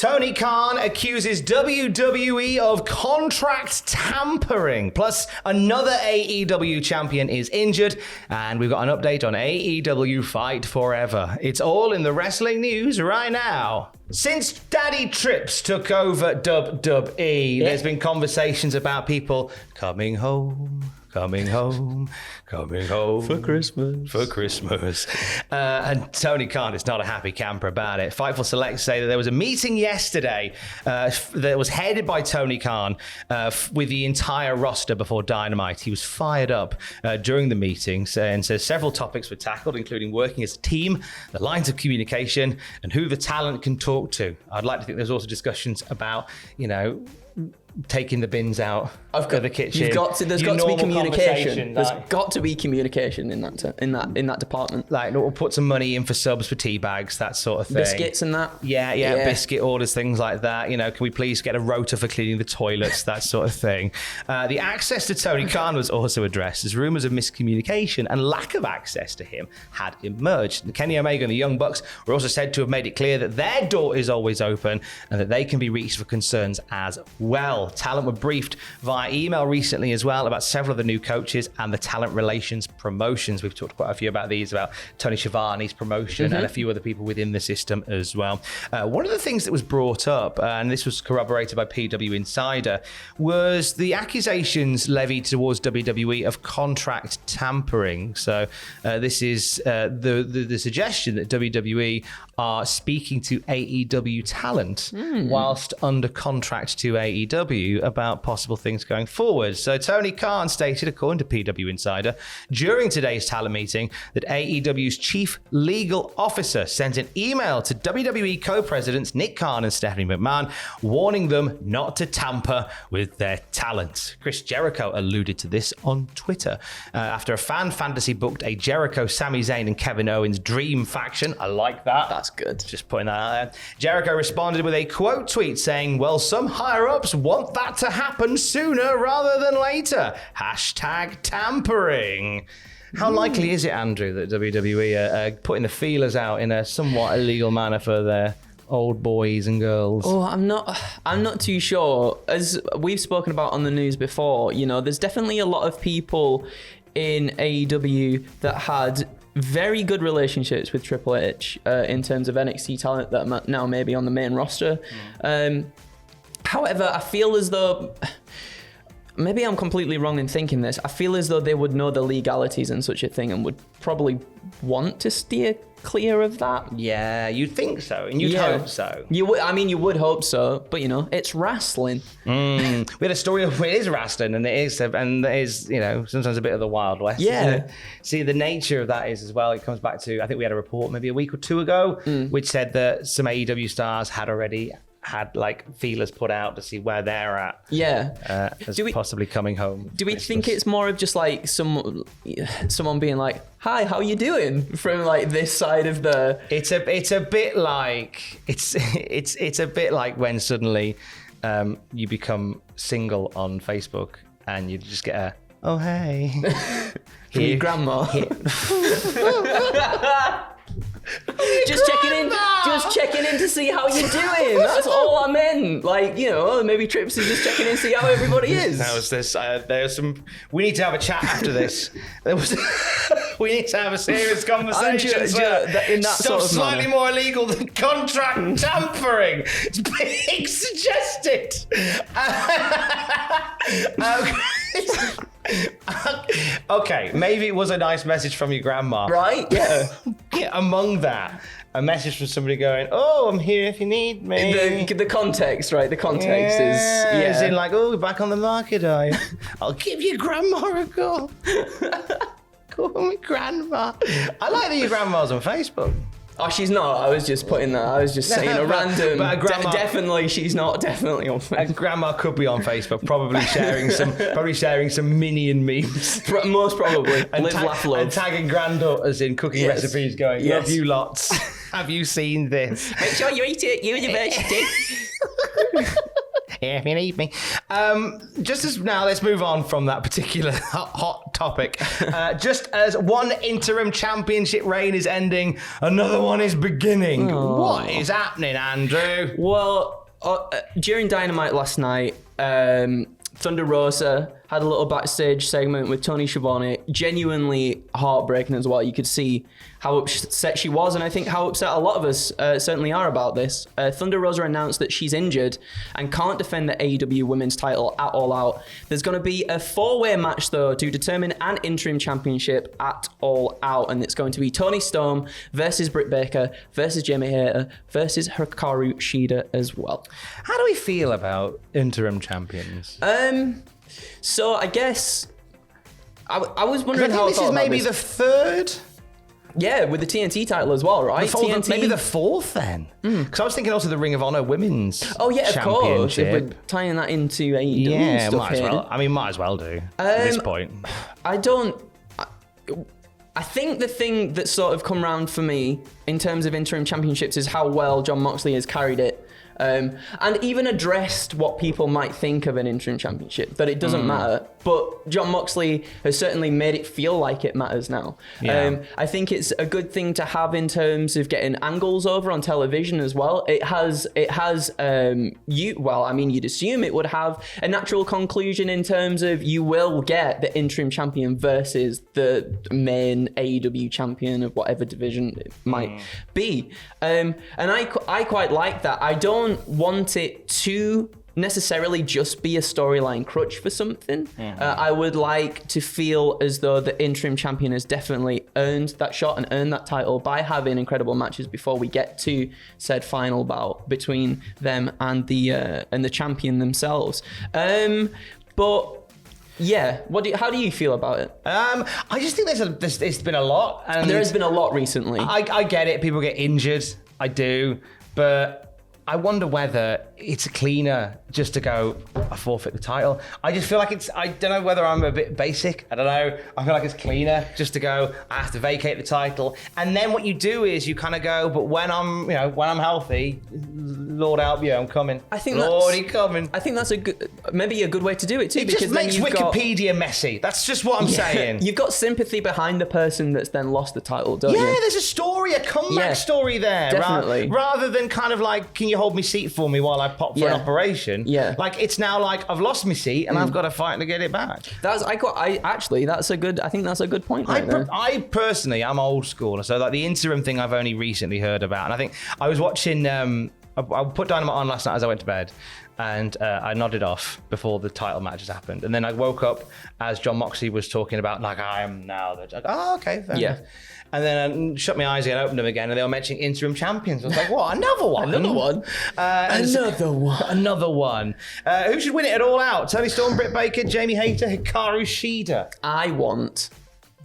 Tony Khan accuses WWE of contract tampering. Plus, another AEW champion is injured. And we've got an update on AEW Fight Forever. It's all in the wrestling news right now. Since Daddy Trips took over WWE, there's been conversations about people coming home for Christmas. And Tony Khan is not a happy camper about it. Fightful Select say that there was a meeting yesterday that was headed by Tony Khan with the entire roster before Dynamite. He was fired up during the meeting and says several topics were tackled, including working as a team, the lines of communication, and who the talent can talk to. I'd like to think there's also discussions about, taking the bins out of the kitchen. There's got to be communication. There's got to be communication in that department. Like, we'll put some money in for subs for tea bags, that sort of thing. Biscuits and that. Yeah. Biscuit orders, things like that. Can we please get a rota for cleaning the toilets, that sort of thing. The access to Tony Khan was also addressed as rumours of miscommunication and lack of access to him had emerged. Kenny Omega and the Young Bucks were also said to have made it clear that their door is always open and that they can be reached for concerns as well. Talent were briefed via email recently as well about several of the new coaches and the talent relations promotions. We've talked quite a few about these, about Tony Schiavone's promotion and a few other people within the system as well. One of the things that was brought up, and this was corroborated by PW Insider, was the accusations levied towards WWE of contract tampering. So this is the suggestion that WWE are speaking to AEW talent whilst under contract to AEW about possible things going forward. So Tony Khan stated, according to PW Insider, during today's talent meeting that AEW's chief legal officer sent an email to WWE co-presidents Nick Khan and Stephanie McMahon, warning them not to tamper with their talent. Chris Jericho alluded to this on Twitter. After a fan fantasy booked a Jericho, Sami Zayn and Kevin Owens dream faction. I like that. That's good. Just putting that out there. Jericho responded with a quote tweet saying, well, some higher-ups want that to happen sooner rather than later. Hashtag tampering. How likely is it, Andrew, that WWE are putting the feelers out in a somewhat illegal manner for their old boys and girls? Oh, I'm not too sure. As we've spoken about on the news before, there's definitely a lot of people in AEW that had very good relationships with Triple H in terms of NXT talent that are now maybe on the main roster. However, I feel as though, maybe I'm completely wrong in thinking this, I feel as though they would know the legalities and such a thing and would probably want to steer clear of that. Yeah, you'd think so, and you'd hope so. You would hope so, but it's wrestling. We had a story of it is wrestling, and it is sometimes a bit of the Wild West. Yeah. See, the nature of that is as well, it comes back to, I think we had a report maybe a week or two ago, which said that some AEW stars had already had feelers put out to see where they're at. Yeah. As possibly coming home. Do we think it's more of just someone being like, hi, how you doing? From this side of the... It's a bit like when suddenly you become single on Facebook and you just get a, oh hey. From your grandma. Just checking in to see how you're doing. That's all I meant. Maybe Trips is just checking in to see how everybody is. That was this. There's some. We need to have a chat after this. We need to have a serious conversation. In that Stuff sort of slightly manner. more illegal than contract tampering. It's being suggested. Okay, maybe it was a nice message from your grandma. Right? Yeah. Among that, a message from somebody going, oh, I'm here if you need me. The context, right? The context is... As in oh, we're back on the market, are you? I'll give your grandma a call. Call me grandma. I like that your grandma's on Facebook. Oh, she's not. I was just putting that. I was just saying a random. But a grandma, definitely, she's not. Definitely on Facebook. A grandma could be on Facebook, probably sharing some minion memes. Most probably. And Live, laugh, love. And tagging granddaughters in cooking recipes, going, love you lots. Have you seen this? Make sure you eat it at university. if you need me. Just as now, let's move on from that particular hot topic. Just as one interim championship reign is ending, another one is beginning. Oh. What is happening, Andrew? Well, during Dynamite last night, Thunder Rosa had a little backstage segment with Tony Schiavone, genuinely heartbreaking as well. You could see how upset she was, and I think how upset a lot of us certainly are about this. Thunder Rosa announced that she's injured and can't defend the AEW Women's title at All Out. There's going to be a 4-way match, though, to determine an interim championship at All Out, and it's going to be Toni Storm versus Britt Baker versus Jamie Hayter versus Hikaru Shida as well. How do we feel about interim champions? So I guess I was wondering how this is maybe the third. Yeah, with the TNT title as well, right? TNT. Maybe the fourth then. Because I was thinking also the Ring of Honor Women's. Oh yeah, of course. If we're tying that into AEW yeah, stuff might as well. I mean, might as well do at this point. I think the thing that's sort of come round for me in terms of interim championships is how well Jon Moxley has carried it. And even addressed what people might think of an interim championship, that it doesn't matter. But Jon Moxley has certainly made it feel like it matters now. Yeah. I think it's a good thing to have in terms of getting angles over on television as well. It has you'd assume it would have a natural conclusion in terms of you will get the interim champion versus the main AEW champion of whatever division it might be. And I quite like that. I don't want it to necessarily just be a storyline crutch for something. I would like to feel as though the interim champion has definitely earned that shot and earned that title by having incredible matches before we get to said final bout between them and the champion themselves. But yeah, how do you feel about it? I just think it's been a lot, and there has been a lot recently. I get it. People get injured. I do, but I wonder whether it's cleaner just to go, I forfeit the title. I just feel like I don't know whether I'm a bit basic. I don't know. I feel like it's cleaner just to go, I have to vacate the title. And then what you do is you kind of go, but when I'm healthy, Lord help you, I'm coming. Lordy coming. I think that's maybe a good way to do it too. It because just makes Wikipedia messy. That's just what I'm saying. You've got sympathy behind the person that's then lost the title, don't you? Yeah, there's a story, a comeback story there. Definitely. Rather than kind of like, can you hold me seat for me while I pop for an operation? Yeah. Like it's now like I've lost my seat and I've got to fight to get it back. I think that's a good point. I personally, I'm old school, so like the interim thing I've only recently heard about, and I think I was watching. I put Dynamite on last night as I went to bed, and I nodded off before the title matches happened, and then I woke up as Jon Moxley was talking about like I am now the judge. Oh, okay, fair enough. And then I shut my eyes again, opened them again, and they were mentioning interim champions. I was like, what? Another one? Another one. Who should win it at All Out? Toni Storm, Britt Baker, Jamie Hayter, Hikaru Shida. I want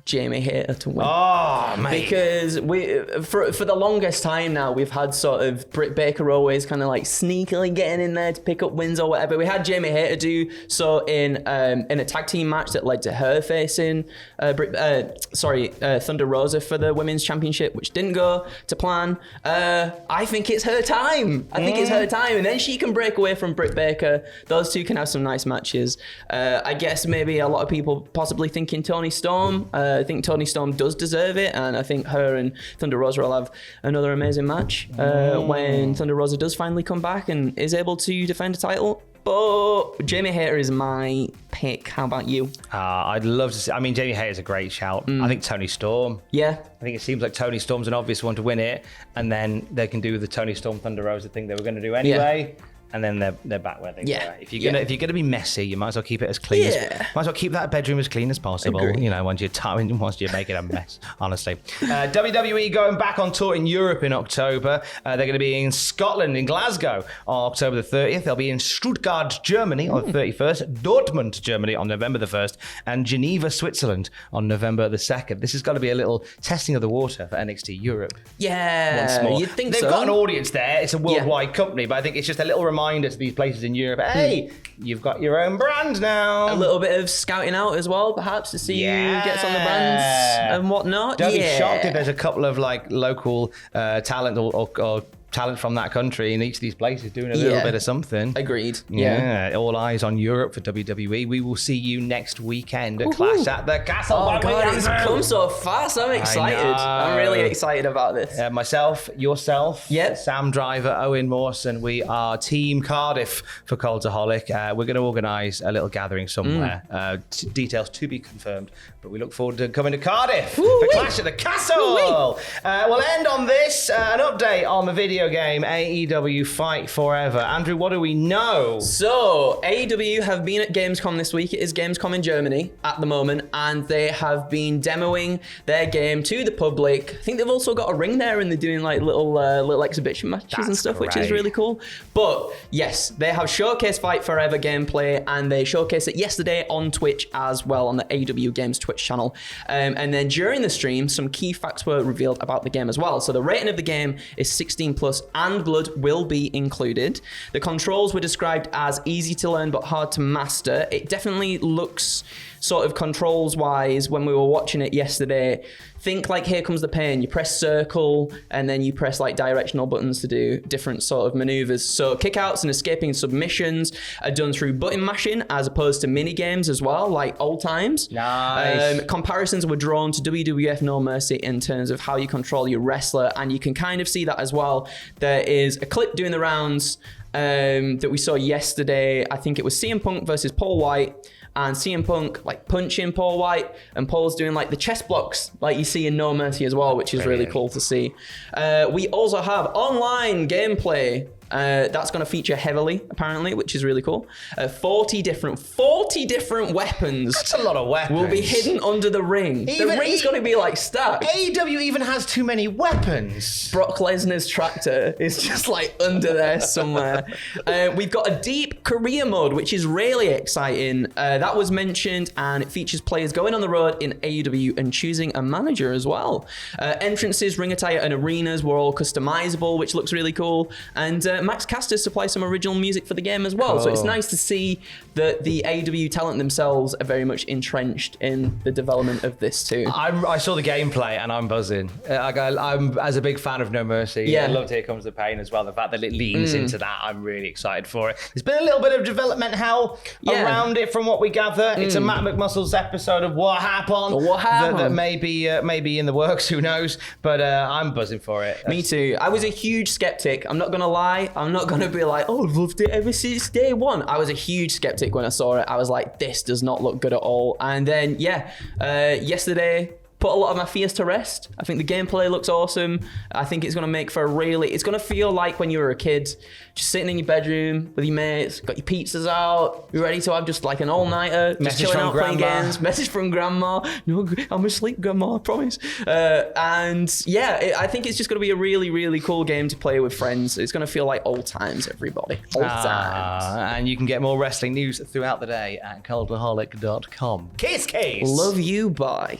Jamie Hayter to win. Oh, mate. Because for the longest time now, we've had sort of Britt Baker always kind of like sneakily getting in there to pick up wins or whatever. We had Jamie Hayter do so in a tag team match that led to her facing Thunder Rosa for the Women's Championship, which didn't go to plan. I think it's her time. And then she can break away from Britt Baker. Those two can have some nice matches. I guess maybe a lot of people possibly thinking Toni Storm. I think Toni Storm does deserve it, and I think her and Thunder Rosa will have another amazing match when Thunder Rosa does finally come back and is able to defend a title. But Jamie Hayter is my pick. How about you? I'd love to see. I mean, Jamie Hayter's a great shout. I think Toni Storm. Yeah. I think it seems like Toni Storm's an obvious one to win it, and then they can do the Toni Storm Thunder Rosa thing they were going to do anyway. Yeah. And then they're back where they were. If you're gonna be messy, you might as well keep it as clean might as well keep that bedroom as clean as possible. Agree. You know, once you make it a mess, honestly. WWE going back on tour in Europe in October. They're going to be in Scotland, in Glasgow on October the 30th. They'll be in Stuttgart, Germany on the 31st, Dortmund, Germany on November the 1st, and Geneva, Switzerland on November the 2nd. This is going to be a little testing of the water for NXT Europe. Yeah, once more. you'd think They've got an audience there. It's a worldwide company, but I think it's just a little reminder to these places in Europe, hey, you've got your own brand now. A little bit of scouting out as well, perhaps, to see who gets on the brands and whatnot. Don't be shocked if there's a couple of like local talent or talent from that country in each of these places doing a little bit of something. Agreed. Yeah. All eyes on Europe for WWE. We will see you next weekend at Clash at the Castle. Oh God, it's come so fast. I'm excited. I'm really excited about this. Myself, yourself, Yep. Sam Driver, Owen Mawson. We are Team Cardiff for Cultaholic. We're going to organise a little gathering somewhere. Details to be confirmed. But we look forward to coming to Cardiff for Clash at the Castle. We'll end on this. An update on the video game AEW Fight Forever. Andrew, what do we know? So, AEW have been at Gamescom this week. It is Gamescom in Germany at the moment, and they have been demoing their game to the public. I think they've also got a ring there, and they're doing like little exhibition matches and stuff, which is really cool. But yes, they have showcased Fight Forever gameplay, and they showcased it yesterday on Twitch as well, on the AEW Games Twitch channel. And then during the stream, some key facts were revealed about the game as well. So the rating of the game is 16 plus, and blood will be included. The controls were described as easy to learn but hard to master. It definitely looks sort of controls wise, when we were watching it yesterday, think like Here Comes the Pain. You press circle and then you press like directional buttons to do different sort of maneuvers. So kickouts and escaping submissions are done through button mashing as opposed to mini games as well, like old times. Nice. Comparisons were drawn to WWF No Mercy in terms of how you control your wrestler, and you can kind of see that as well. There is a clip doing the rounds that we saw yesterday. I think it was CM Punk versus Paul White, and CM Punk like punching Paul White, and Paul's doing like the chest blocks like you see in No Mercy as well, which is really cool to see. We also have online gameplay. That's going to feature heavily, apparently, which is really cool. 40 different weapons. That's a lot of weapons. Will be hidden under the ring. The ring's going to be like stacked. AEW even has too many weapons. Brock Lesnar's tractor is just like under there somewhere. We've got a deep career mode, which is really exciting. That was mentioned, and it features players going on the road in AEW and choosing a manager as well. Entrances, ring attire, and arenas were all customizable, which looks really cool. And Max Caster supply some original music for the game as well. Cool. So it's nice to see that the AEW talent themselves are very much entrenched in the development of this too. I saw the gameplay and I'm buzzing. I'm as a big fan of No Mercy. I loved Here Comes the Pain as well. The fact that it leans into that, I'm really excited for it. There's been a little bit of development hell around it from what we gather. It's a Matt McMuscle's episode of What Happened. That may be in the works, who knows? But I'm buzzing for it. Me too. I was a huge skeptic. I'm not going to lie. I'm not going to be like, oh, I've loved it ever since day one. I was a huge skeptic when I saw it. I was like, this does not look good at all. And then, yesterday, put a lot of my fears to rest. I think the gameplay looks awesome. I think it's going to make for it's going to feel like when you were a kid, just sitting in your bedroom with your mates, got your pizzas out, you're ready to have just like an all-nighter, just chilling out playing games. Message from grandma. No, I'm asleep, grandma, I promise. I think it's just going to be a really, really cool game to play with friends. It's going to feel like old times, everybody. Old times. And you can get more wrestling news throughout the day at cultaholic.com. Kiss, case. Love you, bye.